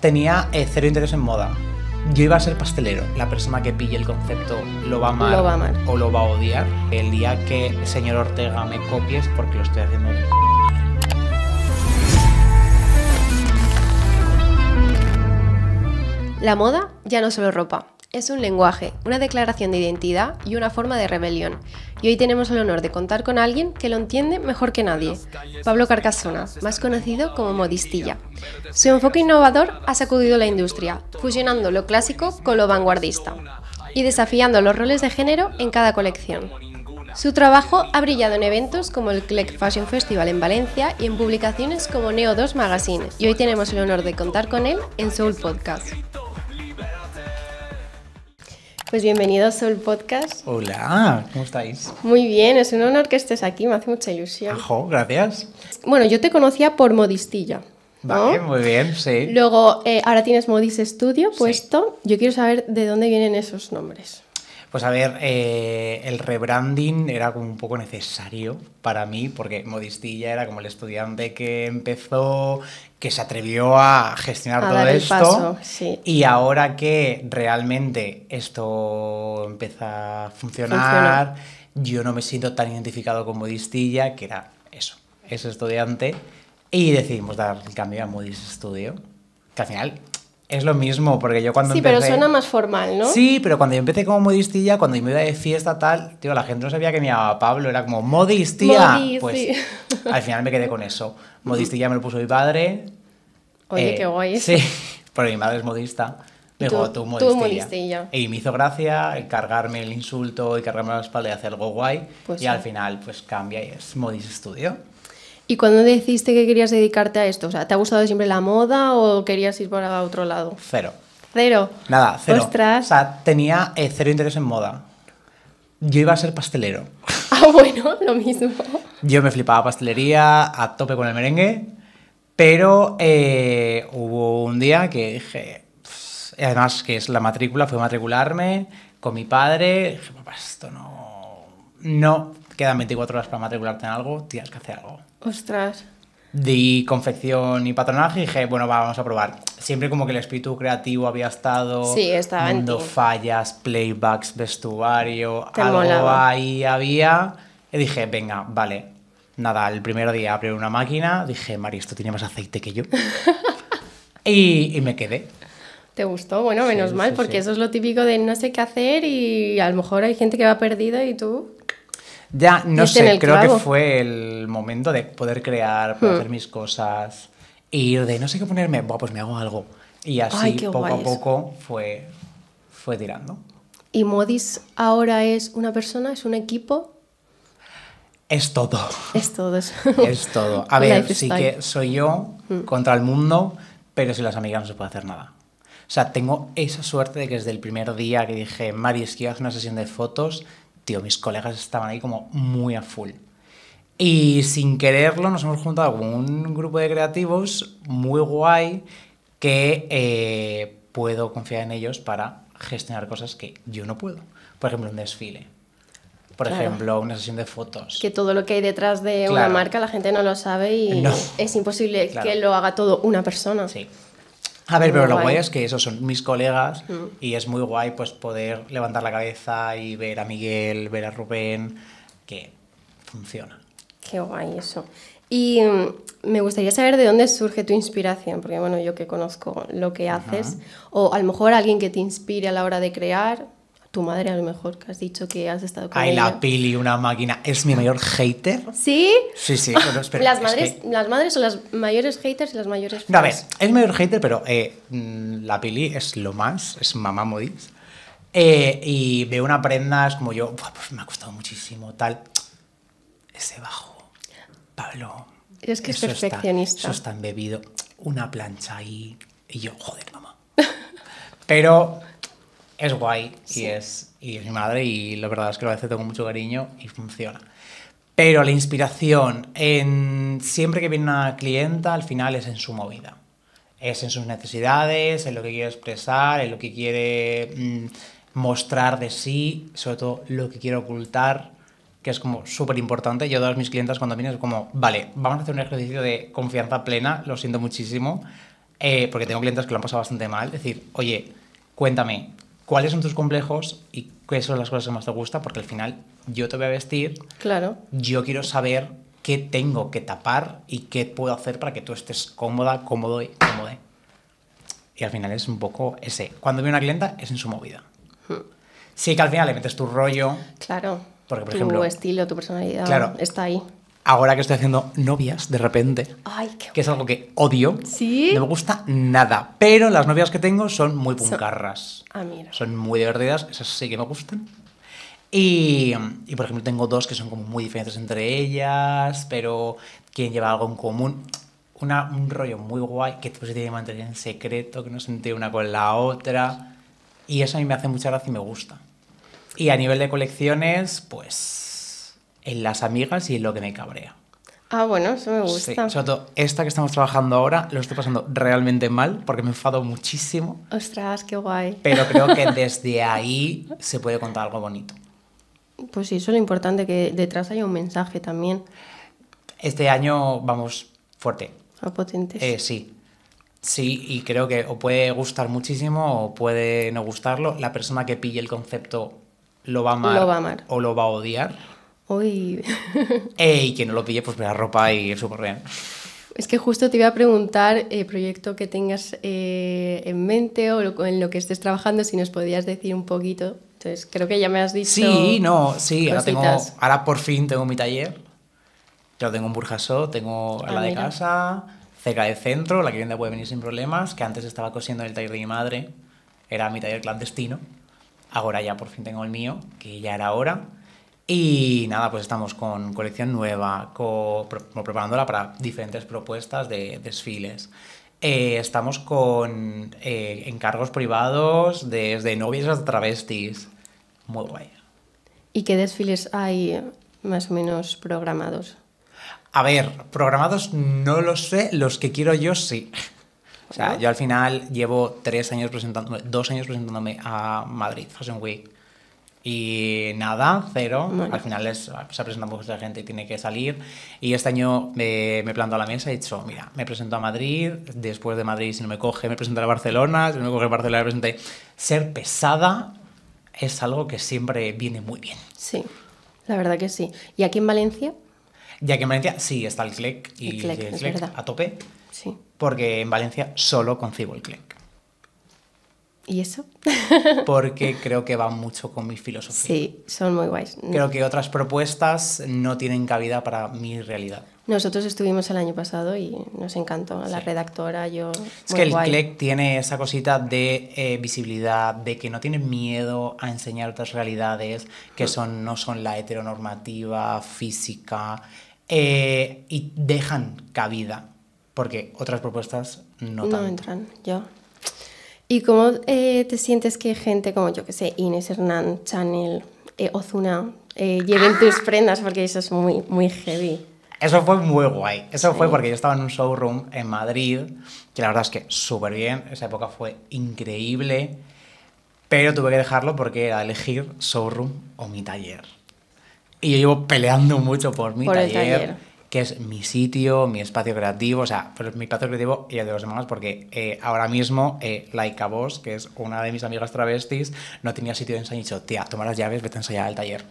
tenía cero interés en moda. Yo iba a ser pastelero. La persona que pille el concepto lo va a amar o lo va a odiar. El día que el señor Ortega me copies porque lo estoy haciendo. La moda ya no es solo ropa, es un lenguaje, una declaración de identidad y una forma de rebelión. Y hoy tenemos el honor de contar con alguien que lo entiende mejor que nadie, Pablo Carcasona, más conocido como Modistilla. Su enfoque innovador ha sacudido la industria, fusionando lo clásico con lo vanguardista y desafiando los roles de género en cada colección. Su trabajo ha brillado en eventos como el Clec Fashion Festival en Valencia y en publicaciones como Neo 2 Magazine, y hoy tenemos el honor de contar con él en Soul Podcast. Pues bienvenido a Soul Podcast. Hola, ¿cómo estáis? Muy bien, es un honor que estés aquí, me hace mucha ilusión. Ajo, gracias. Bueno, yo te conocía por Modistilla, ¿no? Vale, muy bien, sí. Luego, ahora tienes Modis Studio puesto. Sí. Yo quiero saber de dónde vienen esos nombres. Pues a ver, el rebranding era como un poco necesario para mí, porque Modistilla era como el estudiante que empezó, que se atrevió a gestionar todo esto. Paso, sí. Y ahora que realmente esto empieza a funcionar, yo no me siento tan identificado con Modistilla, que era eso, ese estudiante, y decidimos dar el cambio a Modis Studio, que al final es lo mismo, porque yo cuando empecé... Sí, pero suena más formal, ¿no? Sí, pero cuando yo empecé como Modistilla, cuando yo me iba de fiesta tal, tío, la gente no sabía que me llamaba Pablo, era como Modistilla. Pues sí. Al final me quedé con eso. Modistilla me lo puso mi padre. Oye, qué guay. Sí, porque mi madre es modista. Me dijo, tú Modistilla. Y me hizo gracia el cargarme el insulto y cargarme la espalda y hacer algo guay. Pues y sí. Al final pues cambia y es Modis Studio. ¿Y cuándo decidiste que querías dedicarte a esto? O sea, ¿te ha gustado siempre la moda o querías ir por otro lado? Cero. ¿Cero? Nada, cero. ¡Ostras! O sea, tenía cero interés en moda. Yo iba a ser pastelero. Ah, bueno, lo mismo. Yo me flipaba pastelería, a tope con el merengue, pero hubo un día que dije... Además, que es la matrícula, fue matricularme con mi padre. Dije, papá, esto no quedan 24 horas para matricularte en algo, tienes que hacer algo. ¡Ostras! Di confección y patronaje y dije, bueno, vamos a probar. Siempre como que el espíritu creativo había estado... Sí, estaba mundo fallas, playbacks, vestuario, te algo molaba. Ahí había. Y dije, venga, vale. Nada, el primer día abrí una máquina, dije, Mari, esto tiene más aceite que yo. y me quedé. ¿Te gustó? Bueno, menos mal, porque eso es lo típico de no sé qué hacer y a lo mejor hay gente que va perdida y tú... Ya, no sé, creo que fue el momento de poder crear, poder hacer mis cosas, y de no sé qué ponerme, pues me hago algo. Y así, poco a poco, fue tirando. ¿Y Modis ahora es una persona, es un equipo? Es todo. Es todo eso. Es todo. A ver, sí que soy yo contra el mundo, pero sin las amigas no se puede hacer nada. O sea, tengo esa suerte de que desde el primer día que dije, Mari, es que iba a hacer una sesión de fotos, tío, mis colegas estaban ahí como muy a full. Y sin quererlo nos hemos juntado con un grupo de creativos muy guay que puedo confiar en ellos para gestionar cosas que yo no puedo. Por ejemplo, un desfile. Por ejemplo, una sesión de fotos. Que todo lo que hay detrás de una marca la gente no lo sabe y es imposible que lo haga todo una persona. Sí. A ver, pero lo guay es que esos son mis colegas y es muy guay pues poder levantar la cabeza y ver a Miguel, ver a Rubén, que funciona. Qué guay eso. Y me gustaría saber de dónde surge tu inspiración, porque bueno, yo que conozco lo que haces, o a lo mejor alguien que te inspire a la hora de crear, tu madre a lo mejor, que has dicho que has estado con ella. La Pili, una máquina, es mi mayor hater. ¿Sí? Sí, bueno, espera. Las madres son las mayores haters y las mayores fans. No, a ver, es mi mayor hater, pero la Pili es lo más, es mamá Modis. Y veo una prenda, es como yo, pues me ha costado muchísimo, tal. Ese bajo, Pablo. Es que es perfeccionista. Eso está embebido. Una plancha ahí. Y yo, joder, mamá. Pero... es guay y es mi madre y la verdad es que lo hace con mucho cariño y funciona. Pero la inspiración siempre que viene una clienta al final es en su movida. Es en sus necesidades, en lo que quiere expresar, en lo que quiere mostrar de sí, sobre todo lo que quiere ocultar, que es como súper importante. Yo a todas mis clientas cuando vienen es como, vale, vamos a hacer un ejercicio de confianza plena, lo siento muchísimo. porque tengo clientes que lo han pasado bastante mal, decir, oye, cuéntame, ¿cuáles son tus complejos y qué son las cosas que más te gustan? Porque al final yo te voy a vestir, claro. Yo quiero saber qué tengo que tapar y qué puedo hacer para que tú estés cómoda, cómodo y cómode. Y al final es un poco ese. Cuando viene una clienta es en su movida. Sí que al final le metes tu rollo. Claro. Porque, por tu ejemplo, estilo, tu personalidad, claro, está ahí. Ahora que estoy haciendo novias, de repente, Ay, que es algo que odio, ¿sí? No me gusta nada, pero las novias que tengo son muy puncarras. Mira. Son muy divertidas, esas sí que me gustan. Y, por ejemplo, tengo dos que son como muy diferentes entre ellas, pero quieren llevar algo en común. Un rollo muy guay que después se tiene que mantener en secreto, que no se entere una con la otra. Y eso a mí me hace mucha gracia y me gusta. Y a nivel de colecciones, pues en las amigas y en lo que me cabrea. Ah, bueno, eso me gusta. Sí, sobre todo esta que estamos trabajando ahora, lo estoy pasando realmente mal porque me enfado muchísimo. Ostras, qué guay. Pero creo que desde ahí se puede contar algo bonito. Pues sí, eso es lo importante, que detrás haya un mensaje también. Este año vamos fuerte. A potentes. Sí. Sí, y creo que o puede gustar muchísimo o puede no gustarlo. La persona que pille el concepto lo va a amar, o lo va a odiar. Uy. Y quien no lo pille, pues verá ropa y es súper bien. Es que justo te iba a preguntar el proyecto que tengas en mente o en lo que estés trabajando, si nos podías decir un poquito. Entonces, creo que ya me has dicho. Sí, ahora por fin tengo mi taller. Yo tengo en Burjasot, tengo la de casa, cerca del centro, la clienta puede venir sin problemas, que antes estaba cosiendo en el taller de mi madre, era mi taller clandestino. Ahora ya por fin tengo el mío, que ya era hora. Y nada, pues estamos con colección nueva, preparándola para diferentes propuestas de desfiles. Estamos con encargos privados desde novias hasta travestis. Muy guay. ¿Y qué desfiles hay más o menos programados? A ver, programados no lo sé, los que quiero yo sí. O sea, yo al final llevo 2 años presentándome a Madrid Fashion Week. Y nada, cero. Bueno. Al final se ha presentado mucha gente y tiene que salir. Y este año me planto a la mesa y he dicho, mira, me presento a Madrid. Después de Madrid, si no me coge, me presento a Barcelona. Si no me coge Barcelona, me presenté. Ser pesada es algo que siempre viene muy bien. Sí, la verdad que sí. ¿Y aquí en Valencia? Y aquí en Valencia sí está el CLEC. Y el CLEC a tope. Sí. Porque en Valencia solo concibo el CLEC. ¿Y eso? Porque creo que va mucho con mi filosofía. Sí, son muy guays. Creo que otras propuestas no tienen cabida para mi realidad. Nosotros estuvimos el año pasado y nos encantó. La redactora, yo... Es que el CLEC tiene esa cosita de visibilidad, de que no tienen miedo a enseñar otras realidades que no son la heteronormativa física, y dejan cabida, porque otras propuestas no tanto. No entran, ya. ¿Y cómo te sientes que gente como, yo que sé, Inés Hernán, Chanel, Ozuna, lleven tus prendas? Porque eso es muy, muy heavy. Eso fue muy guay. Eso fue porque yo estaba en un showroom en Madrid, que la verdad es que súper bien. Esa época fue increíble, pero tuve que dejarlo porque era elegir showroom o mi taller. Y yo llevo peleando mucho por mi taller, que es mi sitio, mi espacio creativo. O sea, pues mi espacio creativo y el de los demás, porque ahora mismo Laika Boss, que es una de mis amigas travestis, no tenía sitio de ensayo y he dicho, tía, toma las llaves, vete a ensayar al taller.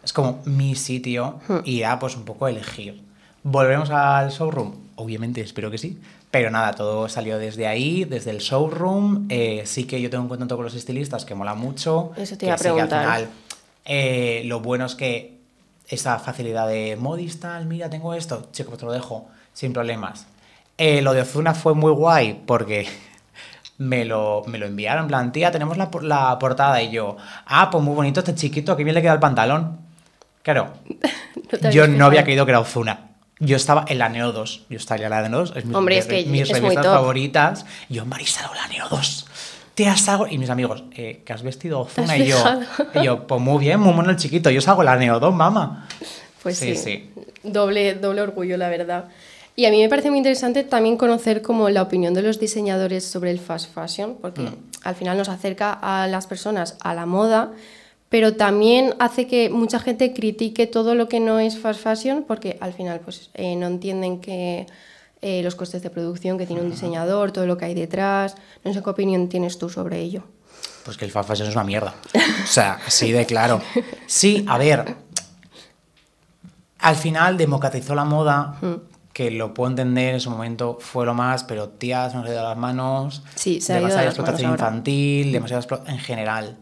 Es como mi sitio y ya pues un poco elegir. ¿Volvemos al showroom? Obviamente, espero que sí. Pero nada, todo salió desde ahí, desde el showroom. Sí que yo tengo un contacto con los estilistas que mola mucho. Eso te iba a preguntar. Sí que al final lo bueno es que esa facilidad de modistal, mira, tengo esto, chico, pues te lo dejo sin problemas. Lo de Ozuna fue muy guay porque me lo enviaron, en plan, tía, tenemos la portada. Y yo, pues muy bonito este chiquito, que bien le queda el pantalón. Claro, yo no había creído que era Ozuna. Yo estaba en la Neo 2. Yo estaría en la Neo 2. Es mis revistas favoritas. Yo, Marisa, la Neo 2. Tía, salgo. Y mis amigos, ¿que has vestido Ozuna? Y yo, pues muy bien, muy mono el chiquito. Yo salgo en la Neo 2, mamá. Pues sí. Doble orgullo, la verdad. Y a mí me parece muy interesante también conocer como la opinión de los diseñadores sobre el fast fashion, porque al final nos acerca a las personas a la moda, pero también hace que mucha gente critique todo lo que no es fast fashion, porque al final pues no entienden que los costes de producción que tiene un diseñador, todo lo que hay detrás. No sé qué opinión tienes tú sobre ello. Pues que el fast fashion es una mierda. O sea, así de claro. Sí, a ver, al final democratizó la moda, que lo puedo entender, en su momento fue lo más, pero tía, se nos ha ido de las manos. Sí, se ha ido de las manos explotación infantil, demasiada en general.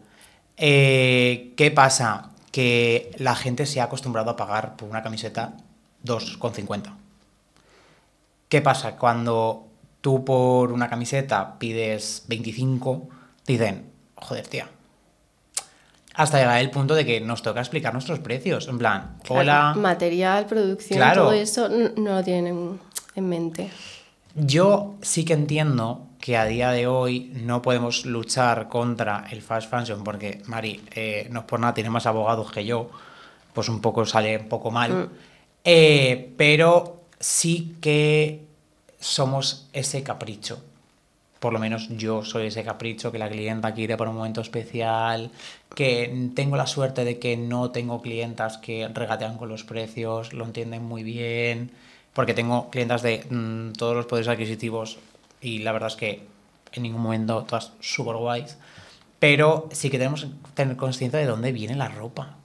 ¿Qué pasa? Que la gente se ha acostumbrado a pagar por una camiseta 2,50. ¿Qué pasa? Cuando tú por una camiseta pides 25, dicen, joder, tía. Hasta llegar el punto de que nos toca explicar nuestros precios. En plan, claro, hola. Material, producción, claro, todo eso no lo tienen en mente. Yo sí que entiendo que a día de hoy no podemos luchar contra el fast fashion porque, Mari, no es por nada, tiene más abogados que yo, pues un poco sale un poco mal. Pero sí que somos ese capricho. Por lo menos yo soy ese capricho, que la clienta quiere por un momento especial, que tengo la suerte de que no tengo clientas que regatean con los precios, lo entienden muy bien, porque tengo clientas de todos los poderes adquisitivos y la verdad es que en ningún momento todas súper guays, pero sí que tenemos que tener conciencia de dónde viene la ropa.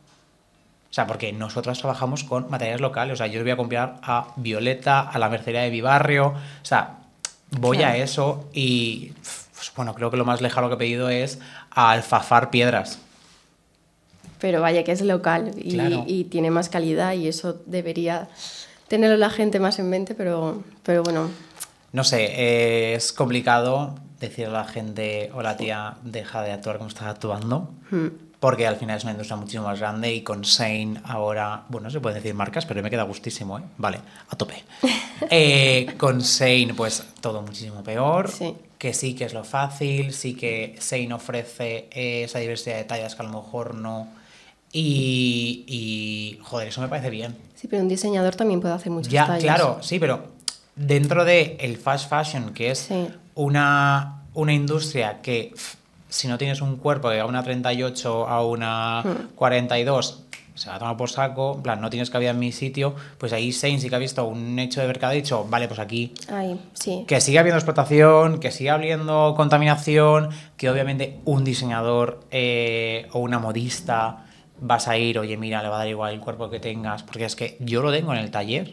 O sea, porque nosotros trabajamos con materiales locales, o sea, yo os voy a comprar a Violeta, a la mercería de mi barrio, o sea, voy a eso y, pues, bueno, creo que lo más lejano que he pedido es a Alfafar Piedras. Pero vaya que es local y tiene más calidad y eso debería tenerlo la gente más en mente, pero bueno. No sé, es complicado decirle a la gente, hola tía, deja de actuar como estás actuando, porque al final es una industria muchísimo más grande y con Shein ahora, bueno, se pueden decir marcas, pero me queda gustísimo, ¿eh? Vale, a tope. Con Shein, pues todo muchísimo peor, que sí que es lo fácil, sí que Shein ofrece esa diversidad de tallas que a lo mejor no, y joder, eso me parece bien. Sí, pero un diseñador también puede hacer muchas tallas. Claro, sí, pero dentro del fast fashion, que es una industria que si no tienes un cuerpo de a una 38 a una 42 se va a tomar por saco, en plan, no tienes cabida en mi sitio, pues ahí Shein sí que ha visto un hecho de mercado y ha dicho, vale, pues aquí que siga habiendo explotación, que siga habiendo contaminación, que obviamente un diseñador o una modista vas a ir, oye, mira, le va a dar igual el cuerpo que tengas, porque es que yo lo tengo en el taller.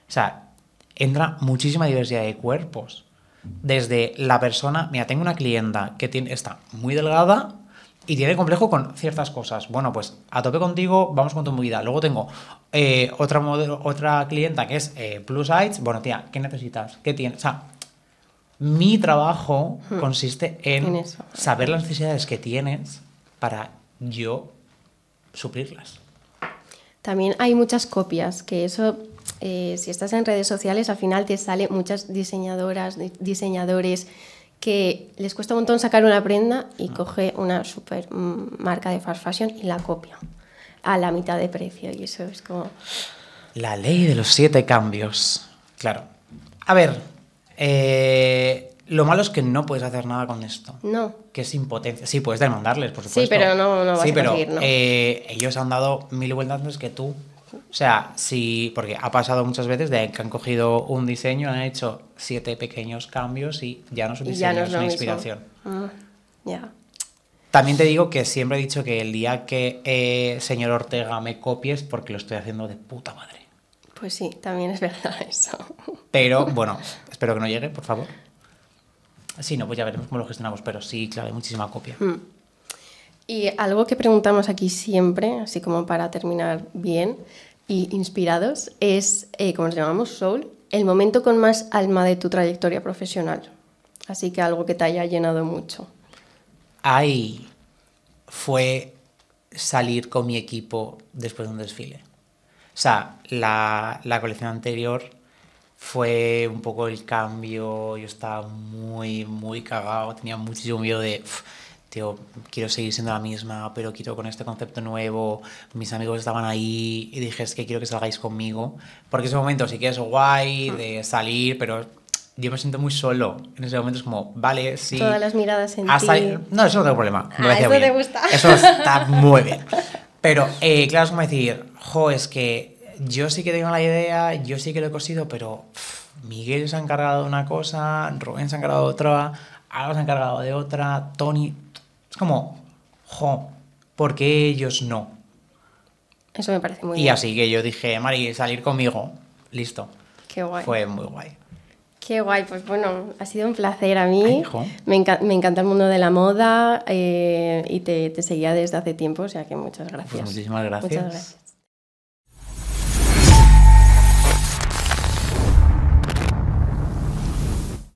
O sea, entra muchísima diversidad de cuerpos. Desde la persona, mira, tengo una clienta que está muy delgada y tiene complejo con ciertas cosas. Bueno, pues a tope contigo, vamos con tu movida. Luego tengo otra clienta que es plus size. Bueno, tía, ¿qué necesitas? ¿Qué tienes? O sea, mi trabajo consiste en saber las necesidades que tienes para yo suplirlas. También hay muchas copias, que eso, si estás en redes sociales, al final te salen muchas diseñadoras, diseñadores que les cuesta un montón sacar una prenda y coge una super marca de fast fashion y la copia a la mitad de precio, y eso es como... La ley de los 7 cambios. Claro. A ver, lo malo es que no puedes hacer nada con esto. No. Que es impotencia. Sí, puedes demandarles, por supuesto. Sí, pero no vas a conseguir, ¿no? Ellos han dado 1000 vueltas antes que tú. O sea, sí, porque ha pasado muchas veces de que han cogido un diseño, han hecho 7 pequeños cambios y ya no es un diseño, es una inspiración. Ya. También te digo que siempre he dicho que el día que señor Ortega me copies porque lo estoy haciendo de puta madre. Pues sí, también es verdad eso. Pero, bueno, espero que no llegue, por favor. Sí, no, pues ya veremos cómo lo gestionamos, pero sí, claro, hay muchísima copia. Y algo que preguntamos aquí siempre, así como para terminar bien y inspirados, es, como nos llamamos Soul, el momento con más alma de tu trayectoria profesional. Así que algo que te haya llenado mucho. Ahí fue salir con mi equipo después de un desfile. O sea, la colección anterior fue un poco el cambio, yo estaba muy, muy cagado, tenía muchísimo miedo de, tío, quiero seguir siendo la misma, pero quiero con este concepto nuevo, mis amigos estaban ahí y dije, es que quiero que salgáis conmigo, porque ese momento sí que es guay de salir, pero yo me siento muy solo, en ese momento es como, vale, sí. Todas las miradas en hasta ti. No, eso no tengo problema. Eso bien. te gusta. Eso está muy bien. Pero, claro, es como decir, es que yo sí que tengo la idea, yo sí que lo he cosido, pero Miguel se ha encargado de una cosa, Rubén se ha encargado de otra, Alba se ha encargado de otra, Tony... Es como, ¿por qué ellos no? Eso me parece muy bien. Y así que yo dije, Mari, salir conmigo, listo. Qué guay. Fue muy guay. Qué guay, pues bueno, ha sido un placer a mí. Ay, me encanta el mundo de la moda y te seguía desde hace tiempo, o sea que muchas gracias. Pues muchísimas gracias. Muchas gracias.